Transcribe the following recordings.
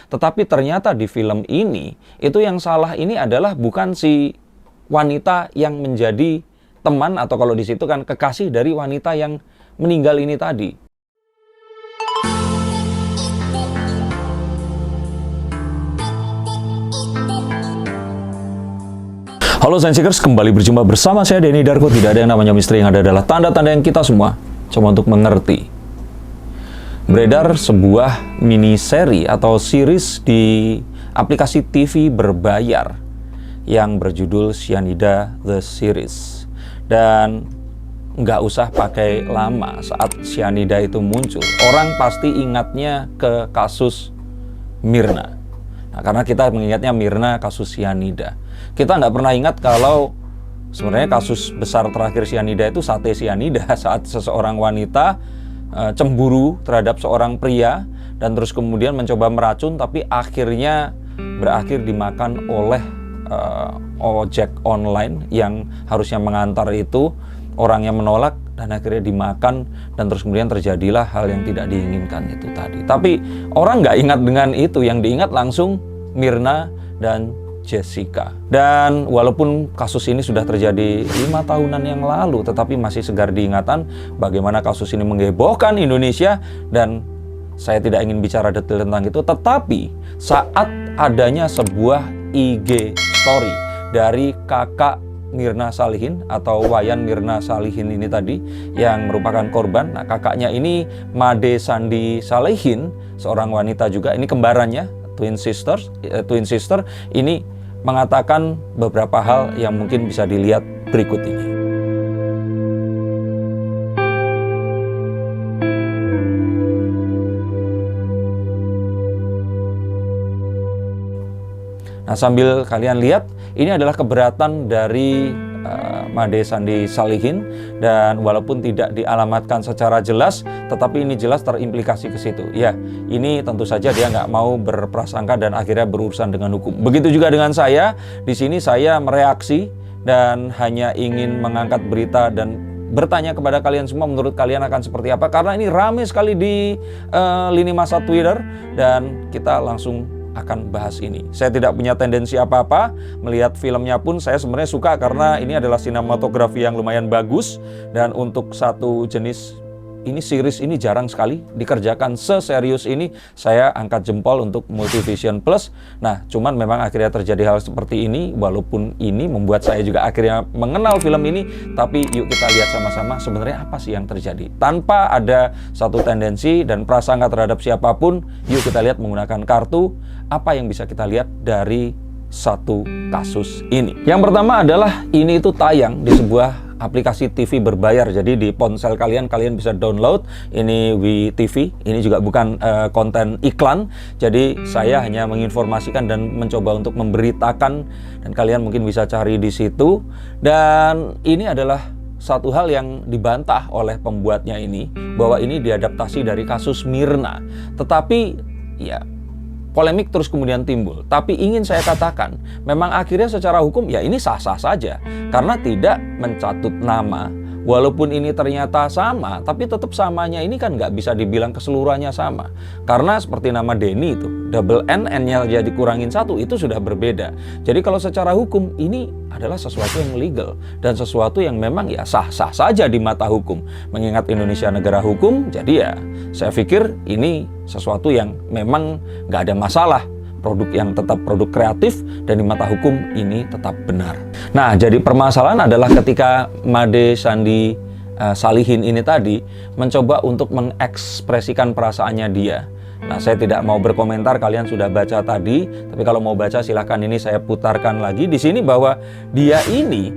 Tetapi ternyata di film ini, itu yang salah ini adalah bukan si wanita yang menjadi teman atau kalau di situ kan kekasih dari wanita yang meninggal ini tadi. Halo Science Seekers, kembali berjumpa bersama saya Denny Darko. Tidak ada yang namanya misteri, yang ada adalah tanda-tanda yang kita semua coba untuk mengerti. Beredar sebuah mini seri atau series di aplikasi TV berbayar yang berjudul Cyanida The Series. Dan nggak usah pakai lama saat cyanida itu muncul, orang pasti ingatnya ke kasus Mirna. Nah, karena kita mengingatnya Mirna kasus cyanida. Kita nggak pernah ingat kalau sebenarnya kasus besar terakhir cyanida itu sate cyanida, saat seseorang wanita cemburu terhadap seorang pria dan terus kemudian mencoba meracun, tapi akhirnya berakhir dimakan oleh ojek online yang harusnya mengantar itu. Orangnya menolak dan akhirnya dimakan, dan terus kemudian terjadilah hal yang tidak diinginkan itu tadi. Tapi orang nggak ingat dengan itu, yang diingat langsung Mirna dan Jessica. Dan walaupun kasus ini sudah terjadi 5 tahunan yang lalu, tetapi masih segar diingatan bagaimana kasus ini menghebohkan Indonesia. Dan saya tidak ingin bicara detail tentang itu, tetapi saat adanya sebuah IG story dari kakak Mirna Salihin atau Wayan Mirna Salihin ini tadi yang merupakan korban. Nah, kakaknya ini Made Sandi Salihin, seorang wanita juga, ini kembarannya, twin sister ini mengatakan beberapa hal yang mungkin bisa dilihat berikut ini. Nah, sambil kalian lihat, ini adalah keberatan dari Made Sandi Salihin, dan walaupun tidak dialamatkan secara jelas, tetapi ini jelas terimplikasi ke situ. Ya, ini tentu saja dia nggak mau berprasangka dan akhirnya berurusan dengan hukum. Begitu juga dengan saya. Di sini saya mereaksi dan hanya ingin mengangkat berita dan bertanya kepada kalian semua, menurut kalian akan seperti apa? Karena ini ramai sekali di lini masa Twitter, dan kita langsung akan bahas ini. Saya tidak punya tendensi apa-apa, melihat filmnya pun saya sebenarnya suka karena ini adalah sinematografi yang lumayan bagus, dan untuk satu jenis ini series ini jarang sekali dikerjakan seserius ini. Saya angkat jempol untuk Multivision Plus. Nah, cuman memang akhirnya terjadi hal seperti ini, walaupun ini membuat saya juga akhirnya mengenal film ini. Tapi yuk kita lihat sama-sama sebenarnya apa sih yang terjadi. Tanpa ada satu tendensi dan prasangka terhadap siapapun, yuk kita lihat menggunakan kartu apa yang bisa kita lihat dari satu kasus ini. Yang pertama adalah ini itu tayang di sebuah aplikasi TV berbayar. Jadi di ponsel kalian bisa download ini WeTV. Ini juga bukan konten iklan. Jadi saya hanya menginformasikan dan mencoba untuk memberitakan, dan kalian mungkin bisa cari di situ. Dan ini adalah satu hal yang dibantah oleh pembuatnya ini, bahwa ini diadaptasi dari kasus Mirna. Tetapi ya, polemik terus kemudian timbul. Tapi ingin saya katakan, memang akhirnya secara hukum ya ini sah-sah saja. Karena tidak mencatut nama. Walaupun ini ternyata sama, tapi tetap samanya ini kan nggak bisa dibilang keseluruhannya sama. Karena seperti nama Denny itu, double N-nya jadi kurangin 1, itu sudah berbeda. Jadi kalau secara hukum, ini adalah sesuatu yang legal. Dan sesuatu yang memang ya sah-sah saja di mata hukum. Mengingat Indonesia negara hukum, jadi ya saya pikir ini sesuatu yang memang nggak ada masalah. Produk yang tetap produk kreatif, dan di mata hukum ini tetap benar. Nah, jadi permasalahan adalah ketika Made Sandi Salihin ini tadi mencoba untuk mengekspresikan perasaannya dia. Nah, saya tidak mau berkomentar, kalian sudah baca tadi, tapi kalau mau baca silahkan, ini saya putarkan lagi di sini bahwa dia ini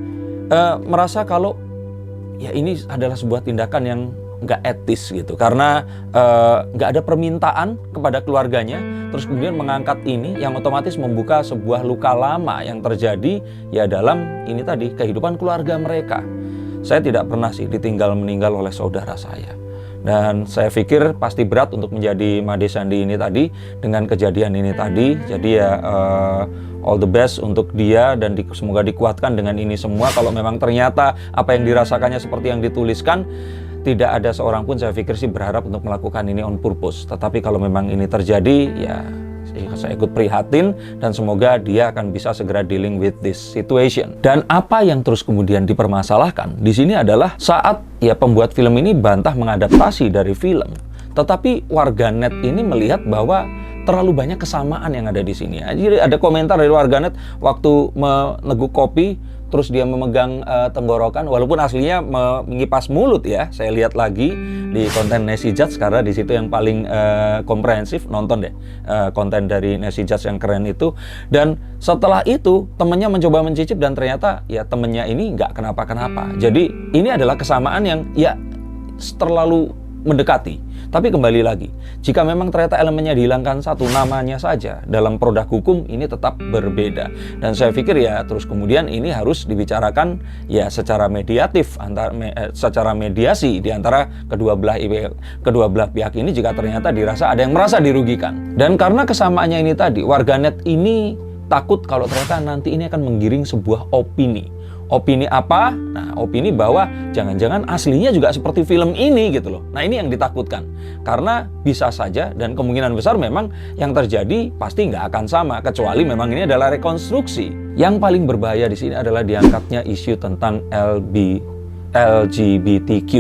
merasa kalau ya ini adalah sebuah tindakan yang nggak etis gitu, karena nggak ada permintaan kepada keluarganya, terus kemudian mengangkat ini yang otomatis membuka sebuah luka lama yang terjadi ya dalam ini tadi kehidupan keluarga mereka. Saya tidak pernah sih ditinggal meninggal oleh saudara saya, dan saya pikir pasti berat untuk menjadi Made Sandi ini tadi dengan kejadian ini tadi. Jadi ya all the best untuk dia, dan semoga dikuatkan dengan ini semua. Kalau memang ternyata apa yang dirasakannya seperti yang dituliskan, tidak ada seorang pun saya pikir sih berharap untuk melakukan ini on purpose. Tetapi kalau memang ini terjadi, ya Saya ikut prihatin dan semoga dia akan bisa segera dealing with this situation. Dan apa yang terus kemudian dipermasalahkan di sini adalah saat ya pembuat film ini bantah mengadaptasi dari film, tetapi warganet ini melihat bahwa terlalu banyak kesamaan yang ada di sini. Jadi ada komentar dari warganet waktu meneguk kopi, terus dia memegang tenggorokan, walaupun aslinya mengipas mulut ya. Saya lihat lagi di konten Nesi Judge karena di situ yang paling komprehensif, nonton deh konten dari Nesi Judge yang keren itu. Dan setelah itu temennya mencoba mencicip dan ternyata ya temennya ini nggak kenapa-kenapa. Jadi ini adalah kesamaan yang ya terlalu mendekati. Tapi kembali lagi, jika memang ternyata elemennya dihilangkan satu, namanya saja dalam produk hukum ini tetap berbeda. Dan saya pikir ya terus kemudian ini harus dibicarakan ya secara mediatif, secara mediasi di antara kedua belah pihak ini jika ternyata dirasa ada yang merasa dirugikan. Dan karena kesamaannya ini tadi, warganet ini takut kalau ternyata nanti ini akan menggiring sebuah opini. Opini apa? Nah, opini bahwa jangan-jangan aslinya juga seperti film ini gitu loh. Nah, ini yang ditakutkan. Karena bisa saja dan kemungkinan besar memang yang terjadi pasti nggak akan sama. Kecuali memang ini adalah rekonstruksi. Yang paling berbahaya di sini adalah diangkatnya isu tentang LGBTQ.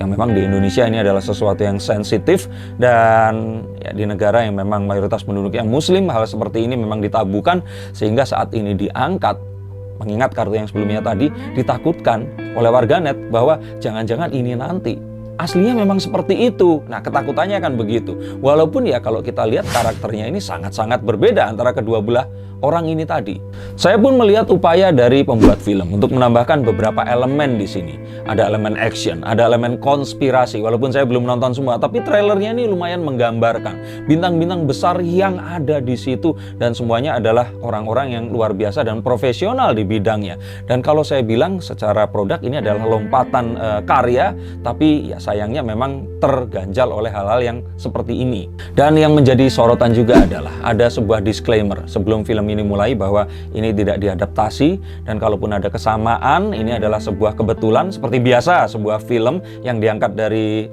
Yang memang di Indonesia ini adalah sesuatu yang sensitif. Dan ya, di negara yang memang mayoritas penduduk yang muslim, hal seperti ini memang ditabukan. Sehingga saat ini diangkat, mengingat kartu yang sebelumnya tadi, ditakutkan oleh warganet bahwa jangan-jangan ini nanti aslinya memang seperti itu. Nah, ketakutannya akan begitu. Walaupun ya kalau kita lihat karakternya ini sangat-sangat berbeda antara kedua belah orang ini tadi. Saya pun melihat upaya dari pembuat film untuk menambahkan beberapa elemen di sini. Ada elemen action, ada elemen konspirasi. Walaupun saya belum nonton semua, tapi trailernya ini lumayan menggambarkan bintang-bintang besar yang ada di situ dan semuanya adalah orang-orang yang luar biasa dan profesional di bidangnya. Dan kalau saya bilang secara produk ini adalah lompatan karya, tapi ya sayangnya memang terganjal oleh hal-hal yang seperti ini. Dan yang menjadi sorotan juga adalah ada sebuah disclaimer sebelum film ini mulai bahwa ini tidak diadaptasi dan kalaupun ada kesamaan ini adalah sebuah kebetulan seperti biasa sebuah film yang diangkat dari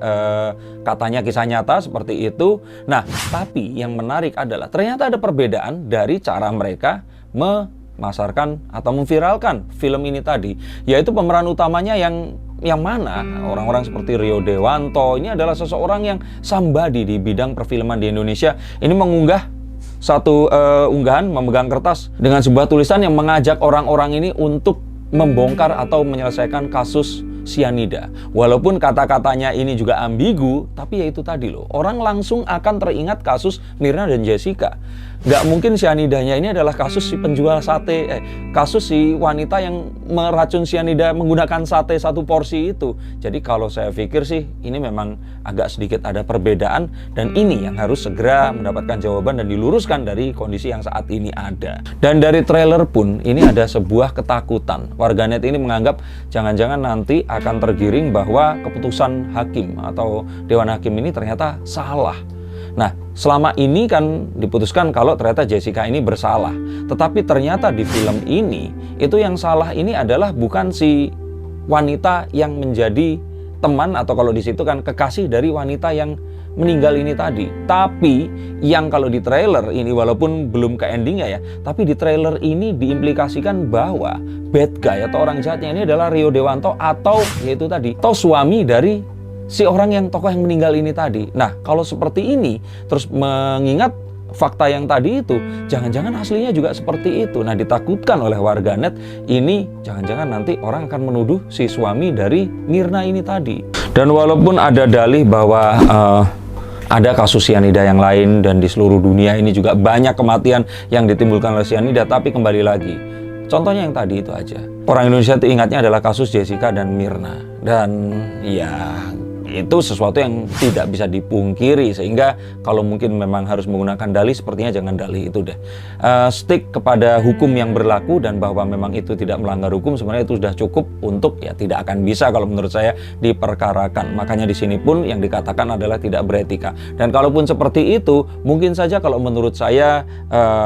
katanya kisah nyata seperti itu. Nah, tapi yang menarik adalah ternyata ada perbedaan dari cara mereka memasarkan atau memviralkan film ini tadi, yaitu pemeran utamanya yang mana orang-orang seperti Rio Dewanto ini adalah seseorang yang somebody di bidang perfilman di Indonesia. Ini mengunggah satu unggahan memegang kertas dengan sebuah tulisan yang mengajak orang-orang ini untuk membongkar atau menyelesaikan kasus sianida. Walaupun kata-katanya ini juga ambigu, tapi ya itu tadi loh, orang langsung akan teringat kasus Mirna dan Jessica. Nggak mungkin sianidanya ini adalah kasus si penjual sate, kasus si wanita yang meracun sianida menggunakan sate satu porsi itu. Jadi kalau saya pikir sih ini memang agak sedikit ada perbedaan dan ini yang harus segera mendapatkan jawaban dan diluruskan dari kondisi yang saat ini ada. Dan dari trailer pun ini ada sebuah ketakutan. Warganet ini menganggap jangan-jangan nanti akan tergiring bahwa keputusan hakim atau Dewan Hakim ini ternyata salah. Nah, selama ini kan diputuskan kalau ternyata Jessica ini bersalah. Tetapi ternyata di film ini, itu yang salah ini adalah bukan si wanita yang menjadi teman atau kalau di situ kan kekasih dari wanita yang meninggal ini tadi. Tapi yang kalau di trailer ini walaupun belum ke endingnya ya, tapi di trailer ini diimplikasikan bahwa bad guy atau orang jahatnya ini adalah Rio Dewanto atau yaitu tadi, atau suami dari si orang yang tokoh yang meninggal ini tadi. Nah, kalau seperti ini, terus mengingat fakta yang tadi itu, jangan-jangan aslinya juga seperti itu. Nah, ditakutkan oleh warganet, ini jangan-jangan nanti orang akan menuduh si suami dari Mirna ini tadi. Dan walaupun ada dalih bahwa ada kasus sianida yang lain dan di seluruh dunia ini juga banyak kematian yang ditimbulkan oleh sianida, tapi kembali lagi, contohnya yang tadi itu aja. Orang Indonesia itu ingatnya adalah kasus Jessica dan Mirna. Dan ya itu sesuatu yang tidak bisa dipungkiri, sehingga kalau mungkin memang harus menggunakan dalih, sepertinya jangan dalih itu deh. Stick kepada hukum yang berlaku dan bahwa memang itu tidak melanggar hukum, sebenarnya itu sudah cukup untuk ya tidak akan bisa kalau menurut saya diperkarakan. Makanya di sini pun yang dikatakan adalah tidak beretika. Dan kalaupun seperti itu, mungkin saja kalau menurut saya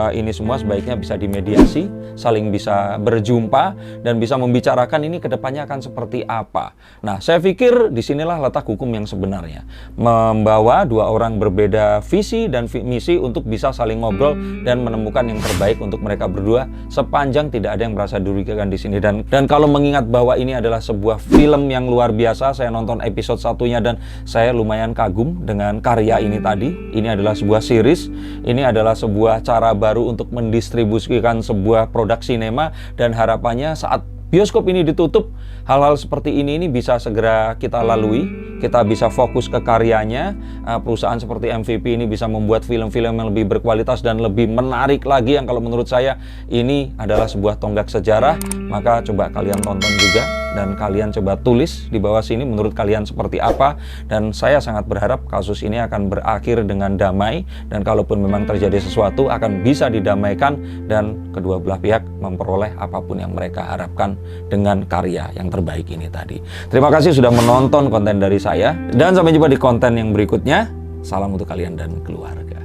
ini semua sebaiknya bisa dimediasi, saling bisa berjumpa dan bisa membicarakan ini kedepannya akan seperti apa. Nah, saya pikir disinilah letak hukum hukum yang sebenarnya. Membawa dua orang berbeda visi dan misi untuk bisa saling ngobrol dan menemukan yang terbaik untuk mereka berdua sepanjang tidak ada yang merasa dirugikan di sini. Dan kalau mengingat bahwa ini adalah sebuah film yang luar biasa, saya nonton episode satunya dan saya lumayan kagum dengan karya ini tadi. Ini adalah sebuah series, ini adalah sebuah cara baru untuk mendistribusikan sebuah produk sinema, dan harapannya saat bioskop ini ditutup, hal-hal seperti ini bisa segera kita lalui, kita bisa fokus ke karyanya. Perusahaan seperti MVP ini bisa membuat film-film yang lebih berkualitas dan lebih menarik lagi, yang kalau menurut saya ini adalah sebuah tonggak sejarah. Maka coba kalian tonton juga, dan kalian coba tulis di bawah sini menurut kalian seperti apa. Dan saya sangat berharap kasus ini akan berakhir dengan damai, dan kalaupun memang terjadi sesuatu akan bisa didamaikan dan kedua belah pihak memperoleh apapun yang mereka harapkan dengan karya yang terbaik ini tadi. Terima kasih sudah menonton konten dari saya, dan sampai jumpa di konten yang berikutnya. Salam untuk kalian dan keluarga.